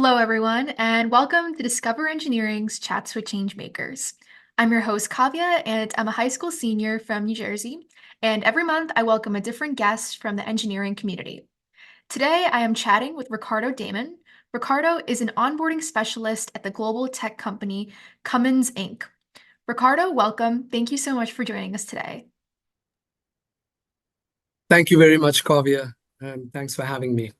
Hello, everyone, and welcome to Discover Engineering's Chats with Changemakers. I'm your host, Kavya, and I'm a high school senior from New Jersey. And every month, I welcome a different guest from the engineering community. Today, I am chatting with Ricardo Damon. Ricardo is an onboarding specialist at the global tech company Cummins Inc. Ricardo, welcome. Thank you so much for joining us today. Thank you very much, Kavya, and thanks for having me.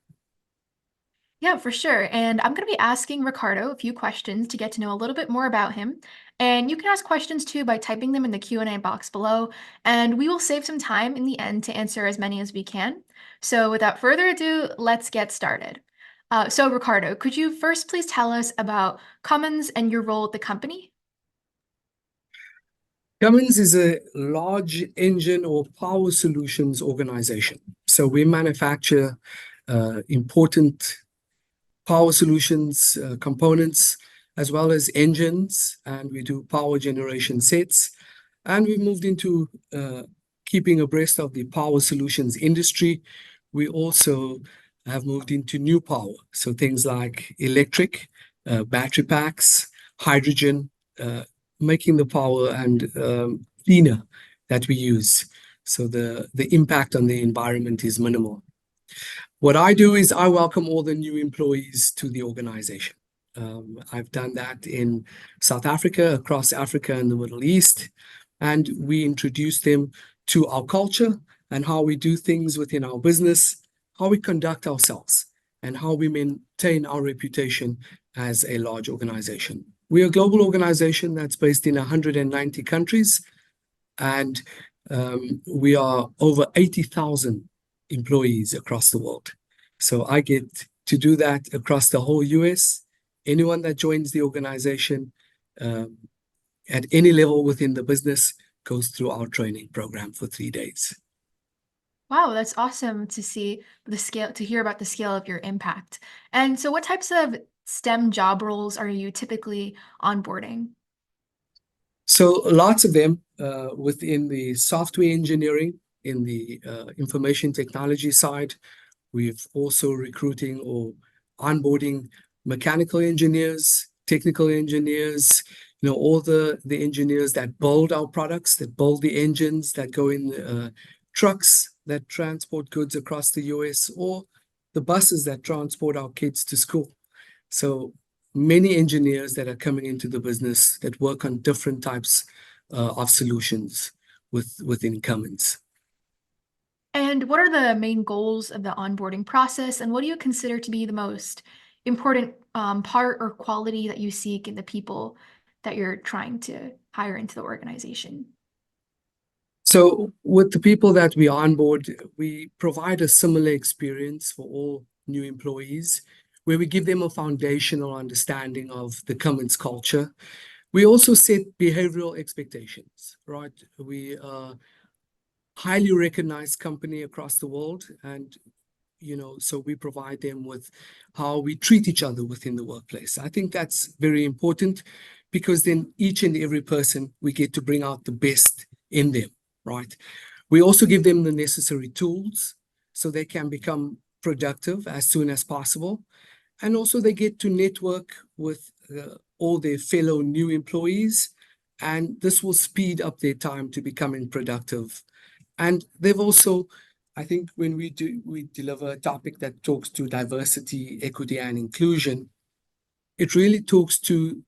Yeah, for sure. And I'm going to be asking Ricardo a few questions to get to know a little bit more about him. And you can ask questions too by typing them in the Q&A box below, and we will save some time in the end to answer as many as we can. So without further ado, let's get started. So Ricardo, could you first please tell us about Cummins and your role at the company? Cummins is a large engine or power solutions organization. So we manufacture important power solutions components as well as engines, and we do power generation sets. And we moved into keeping abreast of the power solutions industry. We also have moved into new power, so things like electric, battery packs, hydrogen, making the power and cleaner that we use. So the impact on the environment is minimal. What I do is I welcome all the new employees to the organization. I've done that in South Africa, across Africa and the Middle East, and we introduce them to our culture and how we do things within our business, how we conduct ourselves, and how we maintain our reputation as a large organization. We're a global organization that's based in 190 countries, and we are over 80,000 employees across the world. So I get to do that across the whole US. Anyone that joins the organization at any level within the business goes through our training program for 3 days. Wow, that's awesome to see the scale, to hear about the scale of your impact. And so what types of STEM job roles are you typically onboarding? So lots of them within the software engineering, in the information technology side. We've also recruiting or onboarding mechanical engineers, technical engineers, all the engineers that build our products, that build the engines that go in trucks that transport goods across the US, or the buses that transport our kids to school. So many engineers that are coming into the business that work on different types of solutions within Cummins. And what are the main goals of the onboarding process, and what do you consider to be the most important part or quality that you seek in the people that you're trying to hire into the organization? So with the people that we onboard, we provide a similar experience for all new employees, where we give them a foundational understanding of the Cummins culture. We also set behavioral expectations, right? We are highly recognized company across the world, and so we provide them with how we treat each other within the workplace. I think that's very important, because then each and every person, we get to bring out the best in them, right? We also give them the necessary tools so they can become productive as soon as possible. And also they get to network with all their fellow new employees, and this will speed up their time to becoming productive. And they've also, I think when we deliver a topic that talks to diversity, equity, and inclusion, it really talks to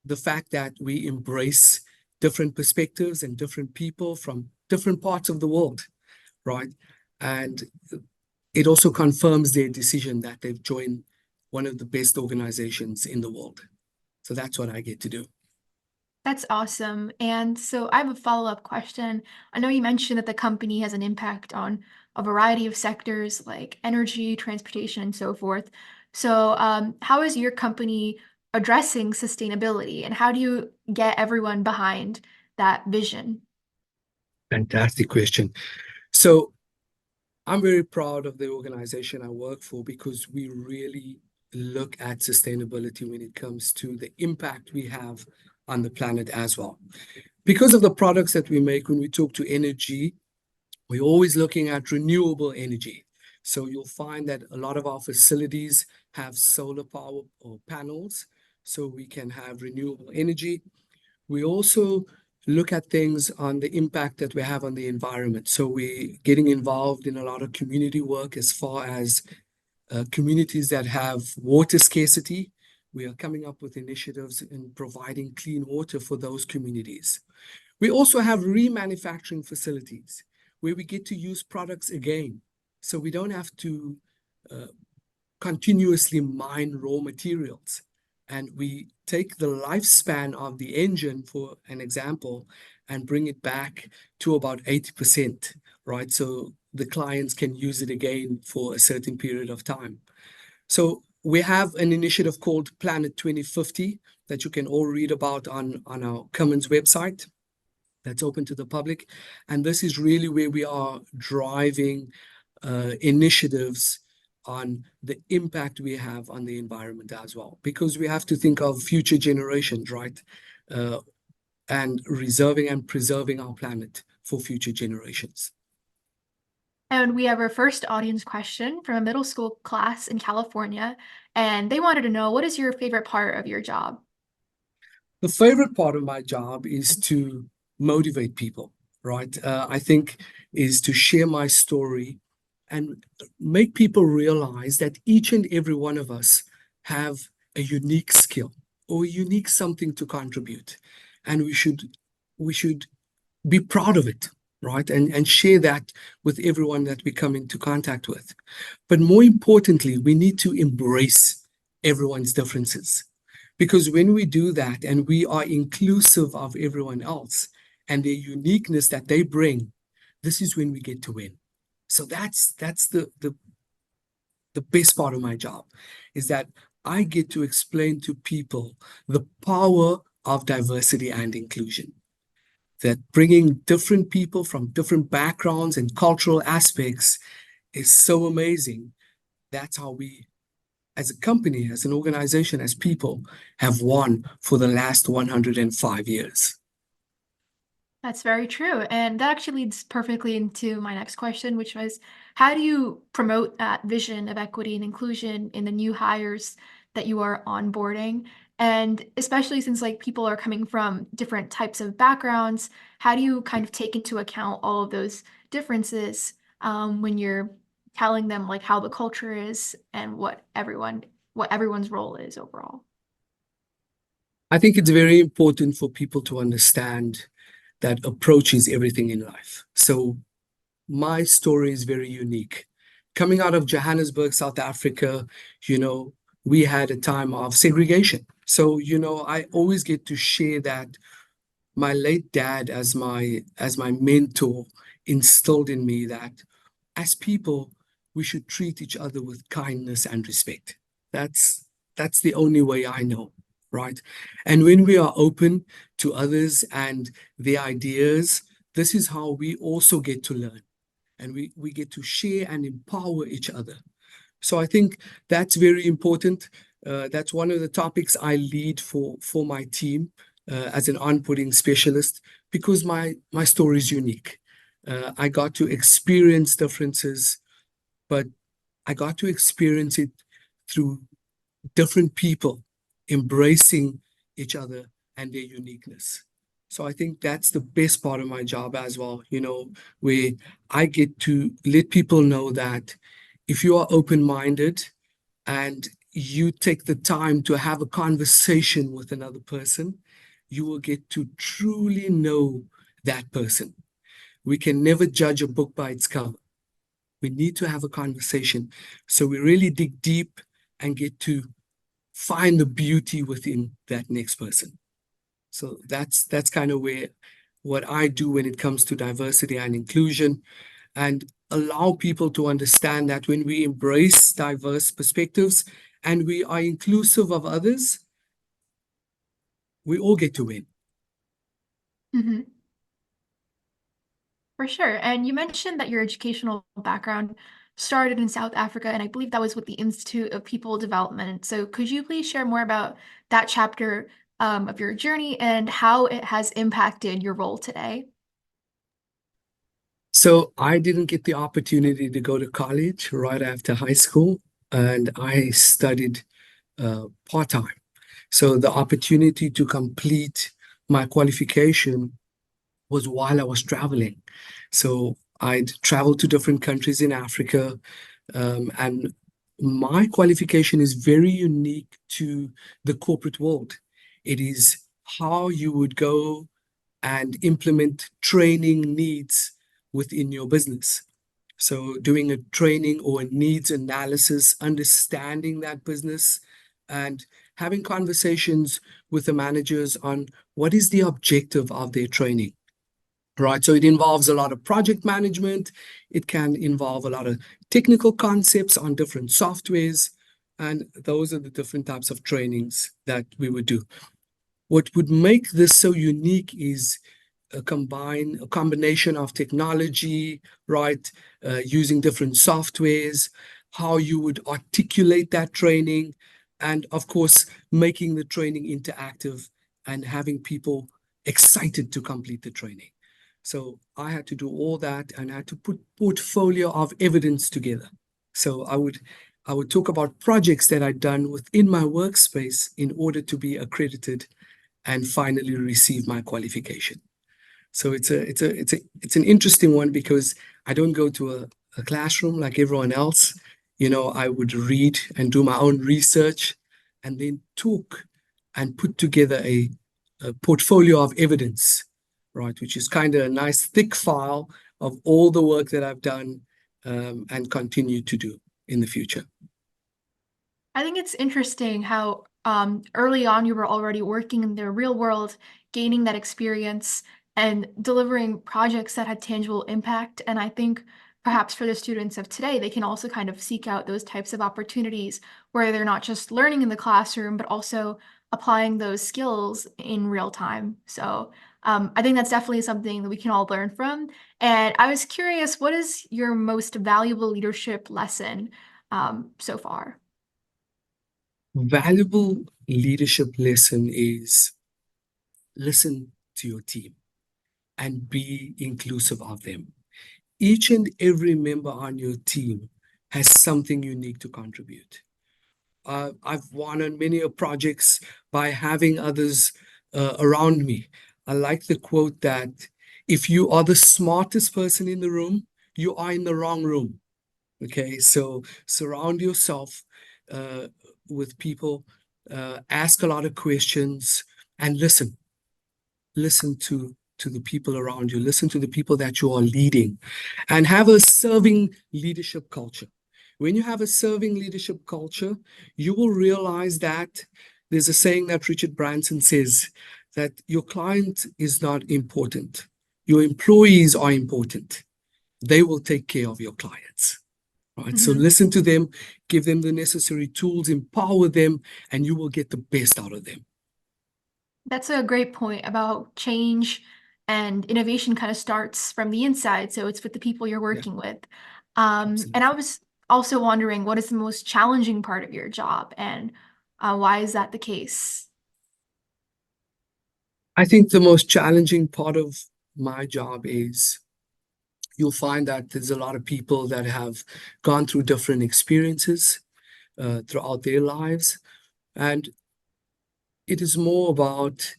the fact that we embrace different perspectives and different people from different parts of the world, right? And it also confirms their decision that they've joined one of the best organizations in the world. So that's what I get to do. That's awesome. And so I have a follow-up question. I know you mentioned that the company has an impact on a variety of sectors like energy, transportation, and so forth. So, how is your company addressing sustainability, and how do you get everyone behind that vision? Fantastic question. So I'm very proud of the organization I work for, because we really look at sustainability when it comes to the impact we have on the planet as well. Because of the products that we make, when we talk to energy, we're always looking at renewable energy. So you'll find that a lot of our facilities have solar power or panels, so we can have renewable energy. We also look at things on the impact that we have on the environment. So we're getting involved in a lot of community work as far as communities that have water scarcity. We are coming up with initiatives in providing clean water for those communities. We also have remanufacturing facilities where we get to use products again. So we don't have to uh, continuously mine raw materials. And we take the lifespan of the engine, for an example, and bring it back to about 80%, right? So the clients can use it again for a certain period of time. So we have an initiative called Planet 2050 that you can all read about on our Cummins website that's open to the public. And this is really where we are driving initiatives on the impact we have on the environment as well, because we have to think of future generations, right? Uh, and reserving and preserving our planet for future generations. And we have our first audience question from a middle school class in California, and they wanted to know, what is your favorite part of your job? The favorite part of my job is to motivate people, right? I think is to share my story and make people realize that each and every one of us have a unique skill or a unique something to contribute, and we should be proud of it, right? And share that with everyone that we come into contact with. But more importantly, we need to embrace everyone's differences. Because when we do that and we are inclusive of everyone else and their uniqueness that they bring, this is when we get to win. So that's the best part of my job, is that I get to explain to people the power of diversity and inclusion. That bringing different people from different backgrounds and cultural aspects is so amazing. That's how we, as a company, as an organization, as people, have won for the last 105 years. That's very true. And that actually leads perfectly into my next question, which was, how do you promote that vision of equity and inclusion in the new hires that you are onboarding? And especially since like people are coming from different types of backgrounds, how do you kind of take into account all of those differences when you're telling them like how the culture is and what everyone's role is overall? I think it's very important for people to understand that approach is everything in life. So my story is very unique. Coming out of Johannesburg, South Africa, we had a time of segregation. So, I always get to share that my late dad, as my mentor, instilled in me that as people, we should treat each other with kindness and respect. That's the only way I know, right? And when we are open to others and their ideas, this is how we also get to learn, and we get to share and empower each other. So I think that's very important. That's one of the topics I lead for my team as an onboarding specialist, because my story is unique. I got to experience differences, but I got to experience it through different people embracing each other and their uniqueness. So I think that's the best part of my job as well, where I get to let people know that if you are open-minded and you take the time to have a conversation with another person, you will get to truly know that person. We can never judge a book by its cover. We need to have a conversation. So we really dig deep and get to find the beauty within that next person. So that's kind of where what I do when it comes to diversity and inclusion, and allow people to understand that when we embrace diverse perspectives and we are inclusive of others, we all get to win. Mhm. For sure. And you mentioned that your educational background started in South Africa, and I believe that was with the Institute of People Development. So could you please share more about that chapter of your journey and how it has impacted your role today? So I didn't get the opportunity to go to college right after high school, and I studied part-time. So the opportunity to complete my qualification was while I was traveling. So I'd traveled to different countries in Africa, and my qualification is very unique to the corporate world. It is how you would go and implement training needs within your business. So, doing a training or a needs analysis, understanding that business, and having conversations with the managers on what is the objective of their training, right? So, it involves a lot of project management, it can involve a lot of technical concepts on different softwares, and those are the different types of trainings that we would do. What would make this so unique is a combination of technology, right? Using different softwares, how you would articulate that training, and of course, making the training interactive and having people excited to complete the training. So I had to do all that and I had to put portfolio of evidence together. So I would talk about projects that I'd done within my workspace in order to be accredited and finally receive my qualification. So it's an interesting one because I don't go to a classroom like everyone else. I would read and do my own research and then talk and put together a portfolio of evidence, right? Which is kind of a nice thick file of all the work that I've done and continue to do in the future. I think it's interesting how early on you were already working in the real world, gaining that experience and delivering projects that had tangible impact. And I think perhaps for the students of today, they can also kind of seek out those types of opportunities where they're not just learning in the classroom, but also applying those skills in real time. So I think that's definitely something that we can all learn from. And I was curious, what is your most valuable leadership lesson so far? Valuable leadership lesson is listen to your team and be inclusive of them. Each and every member on your team has something unique to contribute. I've won on many of projects by having others around me. I like the quote that if you are the smartest person in the room, you are in the wrong room. Okay, so surround yourself uh, with people, ask a lot of questions, and listen. Listen to the people around you. Listen to the people that you are leading, and have a serving leadership culture. When you have a serving leadership culture, you will realize that there's a saying that Richard Branson says that your client is not important. Your employees are important. They will take care of your clients. Right. So Mhm. listen to them, give them the necessary tools, empower them, and you will get the best out of them. That's a great point about change and innovation kind of starts from the inside. So it's with the people you're Yeah, working with. And I absolutely. was also wondering, what is the most challenging part of your job and why is that the case? I think the most challenging part of my job is you'll find that there's a lot of people that have gone through different experiences throughout their lives. And it is more about,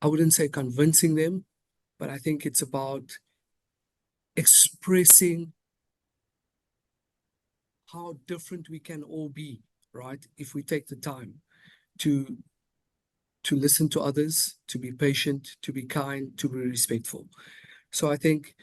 I wouldn't say convincing them, but I think it's about expressing how different we can all be, right? If we take the time to listen to others, to be patient, to be kind, to be respectful. So I think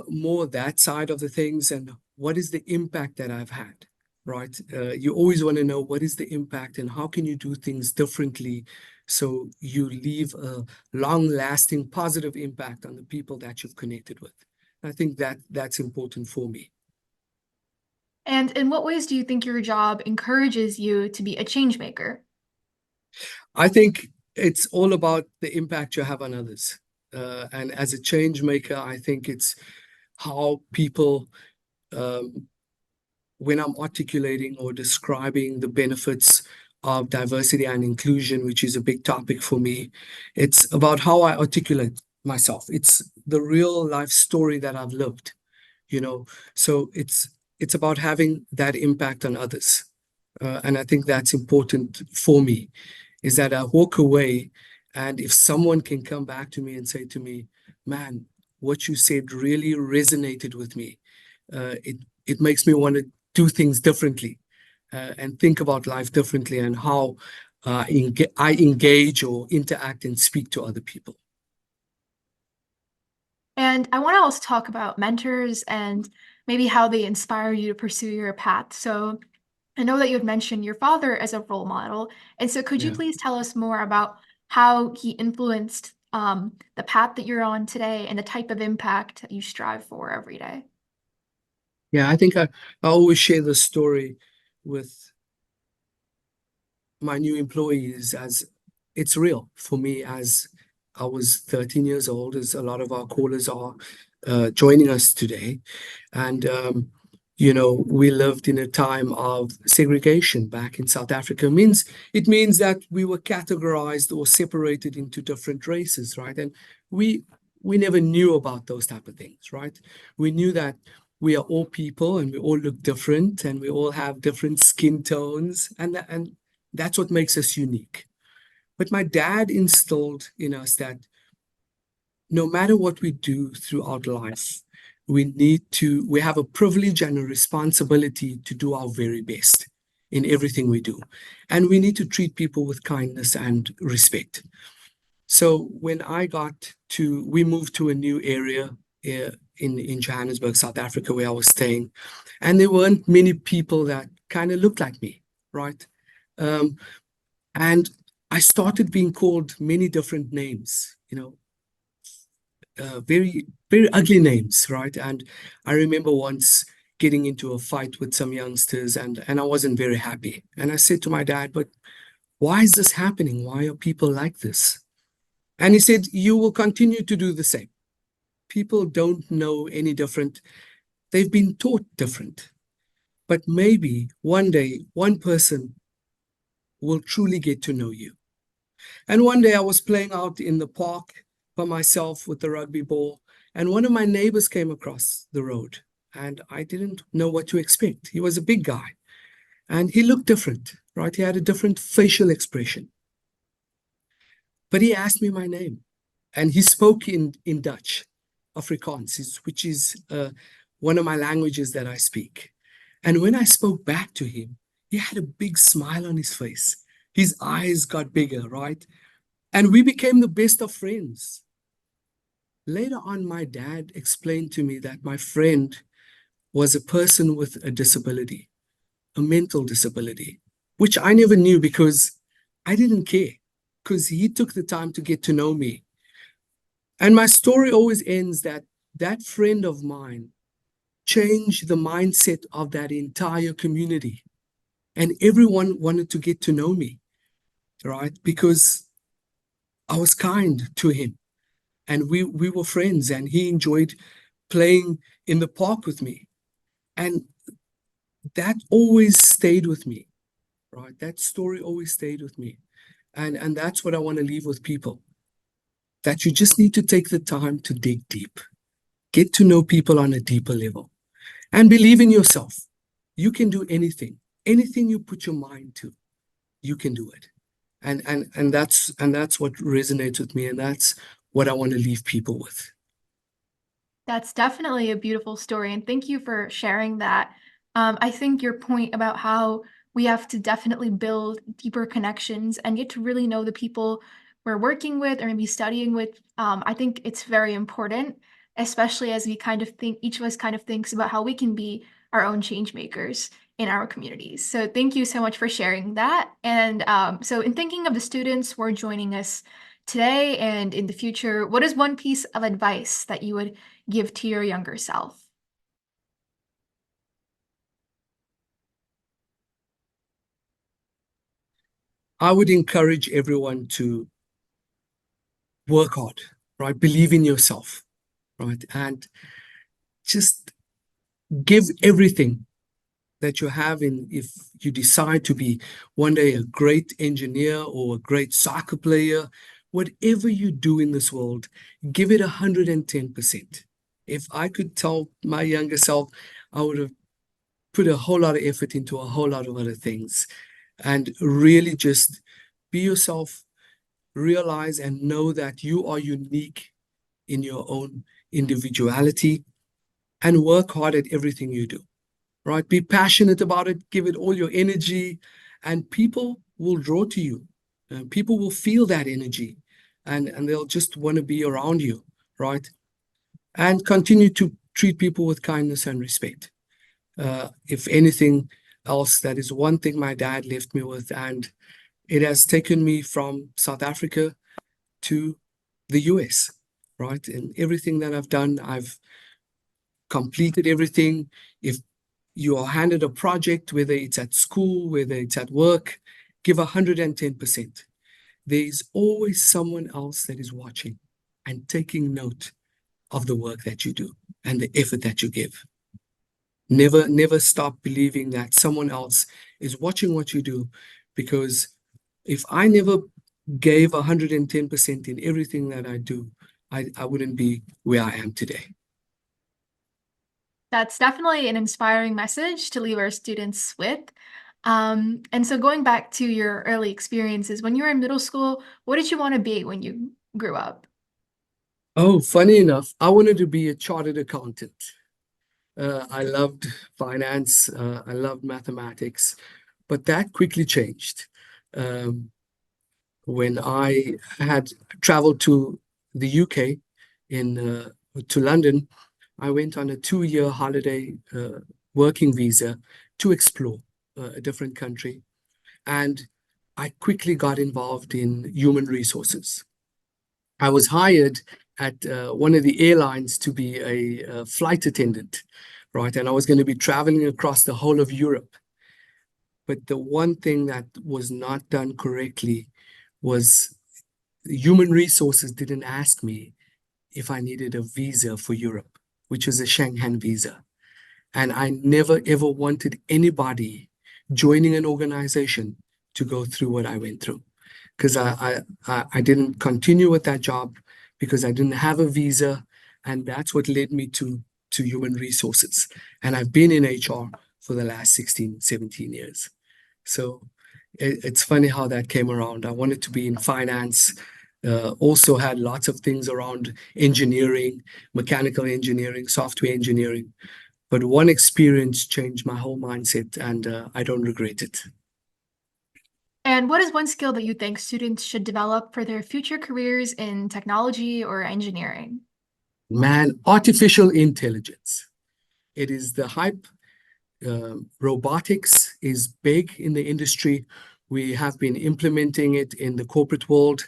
more that side of the things and what is the impact that I've had, right? You always want to know what is the impact and how can you do things differently so you leave a long-lasting positive impact on the people that you've connected with. I think that that's important for me. And in what ways do you think your job encourages you to be a change maker? I think it's all about the impact you have on others. And as a change maker, I think it's how people um, when I'm articulating or describing the benefits of diversity and inclusion, which is a big topic for me, it's about how I articulate myself. It's the real life story that I've lived, you know. So it's about having that impact on others. And I think that's important for me, is that I walk away, and if someone can come back to me and say to me, man, what you said really resonated with me. It makes me want to do things differently, and think about life differently, and how I engage or interact and speak to other people. And I want to also talk about mentors and maybe how they inspire you to pursue your path. So I know that you had mentioned your father as a role model. And so could you Yeah. please tell us more about how he influenced the path that you're on today and the type of impact that you strive for every day? Yeah, I think I always share the story with my new employees, as it's real for me, as I was 13 years old, as a lot of our callers are joining us today. And, we lived in a time of segregation back in South Africa. It means that we were categorized or separated into different races, right? And we we never knew about those type of things, right? We knew that we are all people and we all look different and we all have different skin tones, and that's what makes us unique. But my dad instilled in us that no matter what we do throughout life, we have a privilege and a responsibility to do our very best in everything we do. And we need to treat people with kindness and respect. So when we moved to a new area in Johannesburg, South Africa, where I was staying, and there weren't many people that kind of looked like me, right? Um, and I started being called many different names, very, very ugly names, right? And I remember once getting into a fight with some youngsters, and I wasn't very happy. And I said to my dad, but why is this happening? Why are people like this? And he said, you will continue to do the same. People don't know any different. They've been taught different. But maybe one day, one person will truly get to know you. And one day I was playing out in the park by myself with the rugby ball, and one of my neighbors came across the road, and I didn't know what to expect. He was a big guy, and he looked different, right? He had a different facial expression. But he asked me my name, and he spoke in Dutch, Afrikaans, which is one of my languages that I speak. And when I spoke back to him, he had a big smile on his face. His eyes got bigger, right? And we became the best of friends. Later on, my dad explained to me that my friend was a person with a disability, a mental disability, which I never knew because I didn't care, because he took the time to get to know me. And my story always ends that that friend of mine changed the mindset of that entire community. And everyone wanted to get to know me, right? Because I was kind to him, and we were friends, and he enjoyed playing in the park with me. And that always stayed with me, right? That story always stayed with me. And that's what I want to leave with people, that you just need to take the time to dig deep, get to know people on a deeper level, and believe in yourself. You can do anything. Anything you put your mind to, you can do it. And that's what resonates with me, and that's what I want to leave people with. That's definitely a beautiful story, and thank you for sharing that. I think your point about how we have to definitely build deeper connections and get to really know the people we're working with or maybe studying with, I think it's very important, especially as we kind of think, each of us kind of thinks about how we can be our own change makers in our communities. So thank you so much for sharing that. And so in thinking of the students who are joining us today and in the future, what is one piece of advice that you would give to your younger self? I would encourage everyone to work hard, right? Believe in yourself, right? And just give everything that you have in. If you decide to be one day a great engineer or a great soccer player, whatever you do in this world, give it 110%. If I could tell my younger self, I would have put a whole lot of effort into a whole lot of other things and really just be yourself, realize and know that you are unique in your own individuality and work hard at everything you do, right? Be passionate about it, give it all your energy, and people will draw to you. People will feel that energy and they'll just want to be around you, right? And continue to treat people with kindness and respect. If anything else, that is one thing my dad left me with, and it has taken me from South Africa to the US, right? And everything that I've done, I've completed everything. If you are handed a project, whether it's at school, whether it's at work, give 110%. There's always someone else that is watching and taking note of the work that you do and the effort that you give. Never stop believing that someone else is watching what you do, because if I never gave 110% in everything that I do, I wouldn't be where I am today. That's definitely an inspiring message to leave our students with. And so going back to your early experiences, when you were in middle school, what did you want to be when you grew up? Oh, funny enough, I wanted to be a chartered accountant. I loved finance, I loved mathematics, but that quickly changed. Um, when I had traveled to the UK to London, I went on a 2-year holiday working visa to explore a different country, and I quickly got involved in human resources. I was hired at one of the airlines to be a flight attendant, right? And I was going to be traveling across the whole of Europe. But the one thing that was not done correctly was human resources didn't ask me if I needed a visa for Europe, which was a Schengen visa. And I never ever wanted anybody joining an organization to go through what I went through, because I didn't continue with that job because I didn't have a visa, and that's what led me to human resources. And I've been in HR for the last 16, 17 years. So it's funny how that came around. I wanted to be in finance, also had lots of things around engineering, mechanical engineering, software engineering. But one experience changed my whole mindset, and I don't regret it. And what is one skill that you think students should develop for their future careers in technology or engineering? Man, artificial intelligence. It is the hype. Robotics is big in the industry. We have been implementing it in the corporate world,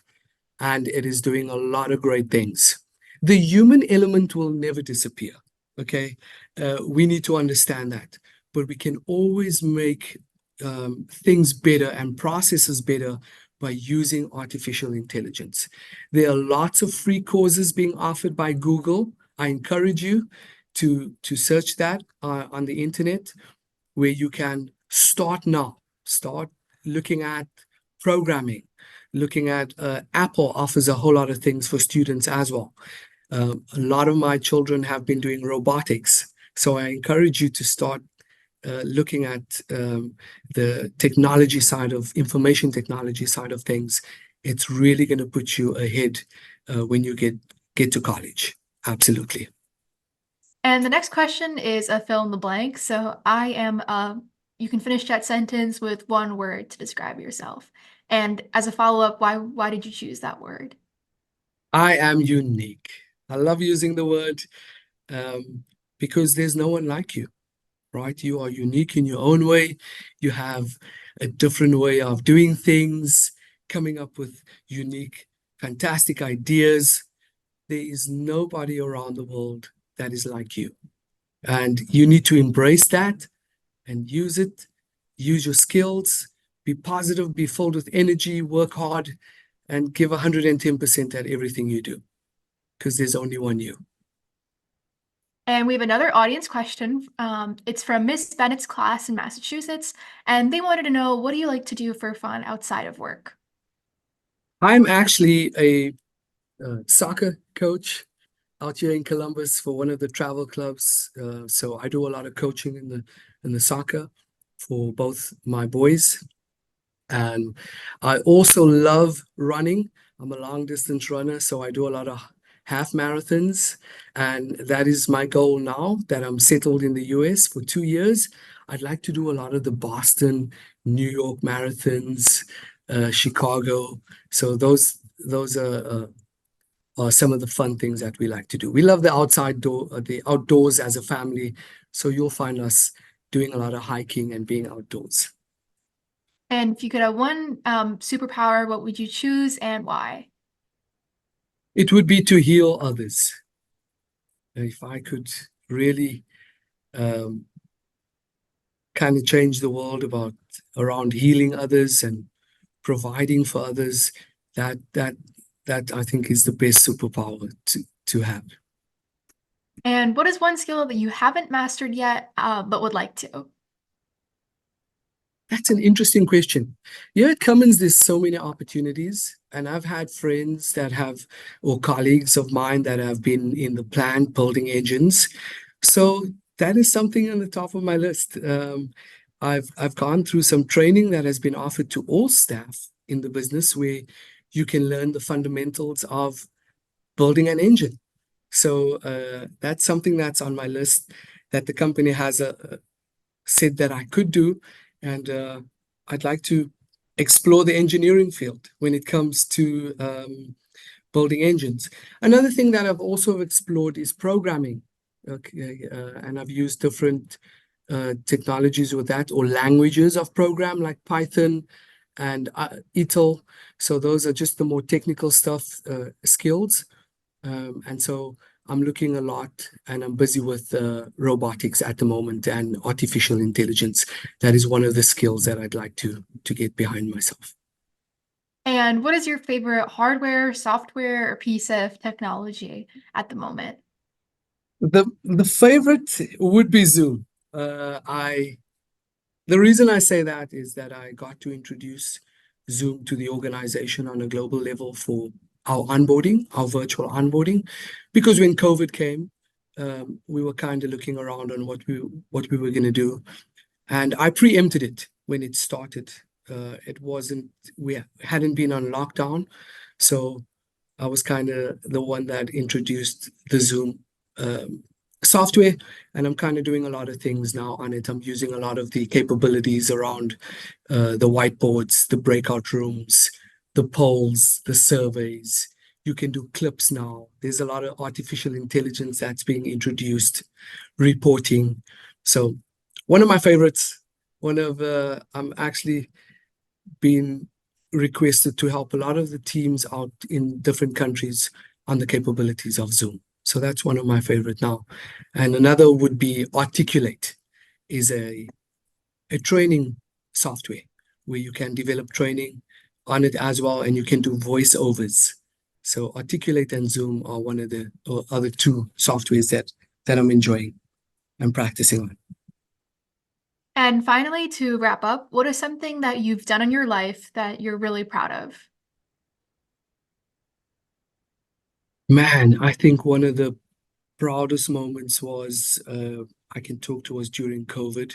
and it is doing a lot of great things. The human element will never disappear. Okay. We need to understand that, but we can always make things better and processes better by using artificial intelligence. There are lots of free courses being offered by Google. I encourage you to search that on the internet, where you can start now, start looking at programming, looking at Apple offers a whole lot of things for students as well. A lot of my children have been doing robotics, so I encourage you to start looking at the technology side of information technology side of things. It's really going to put you ahead when you get to college. Absolutely. And the next question is a fill in the blank. So you can finish that sentence with one word to describe yourself. And as a follow-up, why did you choose that word? I am unique. I love using the word um, because there's no one like you, right? You are unique in your own way. You have a different way of doing things, coming up with unique, fantastic ideas. There is nobody around the world that is like you. And you need to embrace that and use it, use your skills, be positive, be filled with energy, work hard, and give 110% at everything you do, because there's only one you. And we have another audience question. It's from Miss Bennett's class in Massachusetts, and they wanted to know, what do you like to do for fun outside of work? I'm actually a soccer coach out here in Columbus for one of the travel clubs. So I do a lot of coaching in the soccer for both my boys. And I also love running. I'm a long distance runner, so I do a lot of half marathons. And that is my goal now that I'm settled in the US for 2 years. I'd like to do a lot of the Boston, New York marathons, Chicago. So those are some of the fun things that we like to do. We love the outdoors as a family. So you'll find us doing a lot of hiking and being outdoors. And if you could have one superpower, what would you choose and why? It would be to heal others. If I could really um, kind of change the world about around healing others and providing for others, that that that I think is the best superpower to have. And what is one skill that you haven't mastered yet, but would like to? That's an interesting question. Here at Cummins, there's so many opportunities, and I've had friends that have, or colleagues of mine that have been in the plant building engines. So that is something on the top of my list. I've gone through some training that has been offered to all staff in the business where you can learn the fundamentals of building an engine. So that's something that's on my list that the company has said that I could do, and I'd like to explore the engineering field when it comes to building engines. Another thing that I've also explored is programming. Okay, and I've used different technologies with that or languages of program like Python and ETL. So those are just the more technical stuff, skills. And so I'm looking a lot and I'm busy with robotics at the moment and artificial intelligence. That is one of the skills that I'd like to get behind myself. And what is your favorite hardware, software, or piece of technology at the moment? The favorite would be Zoom. I The reason I say that is that I got to introduce Zoom to the organization on a global level for our onboarding, our virtual onboarding, because when COVID came, we were kind of looking around on what we were going to do, and I preempted it when it started. It wasn't We hadn't been on lockdown, so I was kind of the one that introduced the Zoom um, software, and I'm kind of doing a lot of things now on it. I'm using a lot of the capabilities around the whiteboards, the breakout rooms, the polls, the surveys. You can do clips now. There's a lot of artificial intelligence that's being introduced, reporting. So, one of my favorites, I'm actually been requested to help a lot of the teams out in different countries on the capabilities of Zoom. So that's one of my favorite now. And another would be Articulate, is a training software where you can develop training on it as well, and you can do voiceovers. So Articulate and Zoom are one of the other two softwares that I'm enjoying and practicing on. And finally, to wrap up, what is something that you've done in your life that you're really proud of? Man, I think one of the proudest moments was I can talk to was during COVID,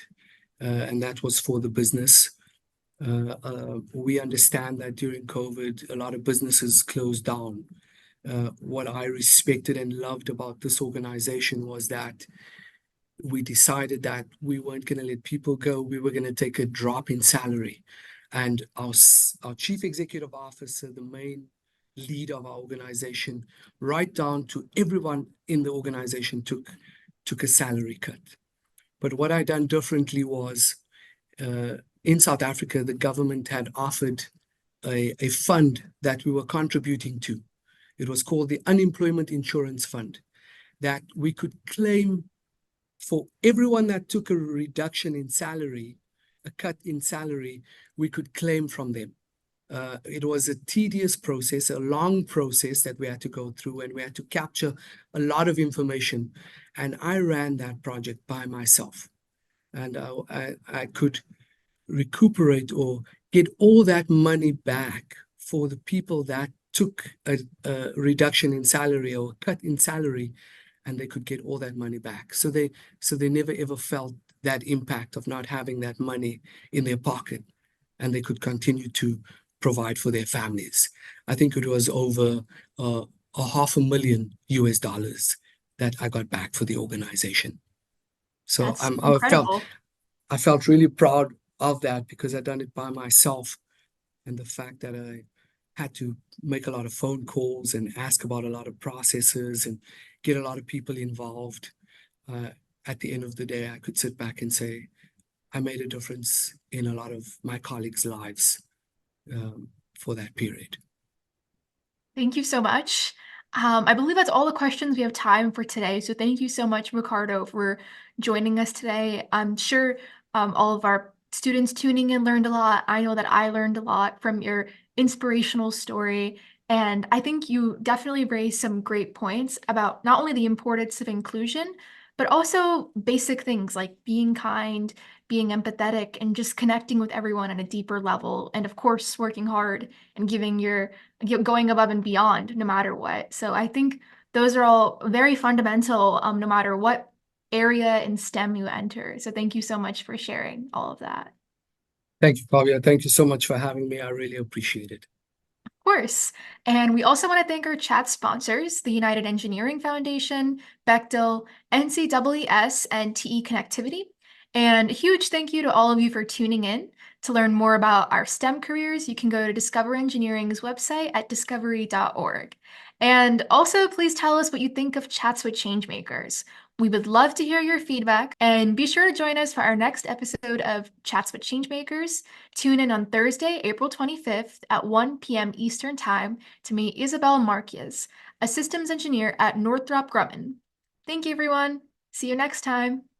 and that was for the business. We understand that during COVID, a lot of businesses closed down. What I respected and loved about this organization was that we decided that we weren't going to let people go. We were going to take a drop in salary. And our chief executive officer, the main lead of our organization, right down to everyone in the organization took a salary cut. But what I done differently was in South Africa, the government had offered a fund that we were contributing to. It was called the Unemployment Insurance Fund, that we could claim for everyone that took a reduction in salary, a cut in salary, we could claim from them. It was a tedious process, a long process that we had to go through, and we had to capture a lot of information. And I ran that project by myself. And I could recuperate or get all that money back for the people that took a reduction in salary or cut in salary, and they could get all that money back. So they never ever felt that impact of not having that money in their pocket, and they could continue to provide for their families. I think it was over a $500,000 US that I got back for the organization. So That's I felt incredible. really proud of that because I'd done it by myself, and the fact that I had to make a lot of phone calls and ask about a lot of processes and get a lot of people involved. Uh, at the end of the day, I could sit back and say, I made a difference in a lot of my colleagues' lives for that period. Thank you so much. I believe that's all the questions we have time for today. So thank you so much, Ricardo, for joining us today. I'm sure all of our students tuning in learned a lot. I know that I learned a lot from your inspirational story. And I think you definitely raised some great points about not only the importance of inclusion, but also basic things like being kind, being empathetic, and just connecting with everyone on a deeper level. And of course, working hard and going above and beyond no matter what. So I think those are all very fundamental, no matter what area in STEM you enter. So thank you so much for sharing all of that. Thank you, Kavya. Thank you so much for having me. I really appreciate it. Of course. And we also want to thank our chat sponsors, the United Engineering Foundation, Bechtel, NCEES, and TE Connectivity. And a huge thank you to all of you for tuning in. To learn more about our STEM careers, you can go to Discover Engineering's website at discovery.org. And also, please tell us what you think of Chats with Changemakers. We would love to hear your feedback, and be sure to join us for our next episode of Chats with Changemakers. Tune in on Thursday, April 25th at 1 p.m. Eastern Time to meet Isabel Marquez, a systems engineer at Northrop Grumman. Thank you, everyone. See you next time.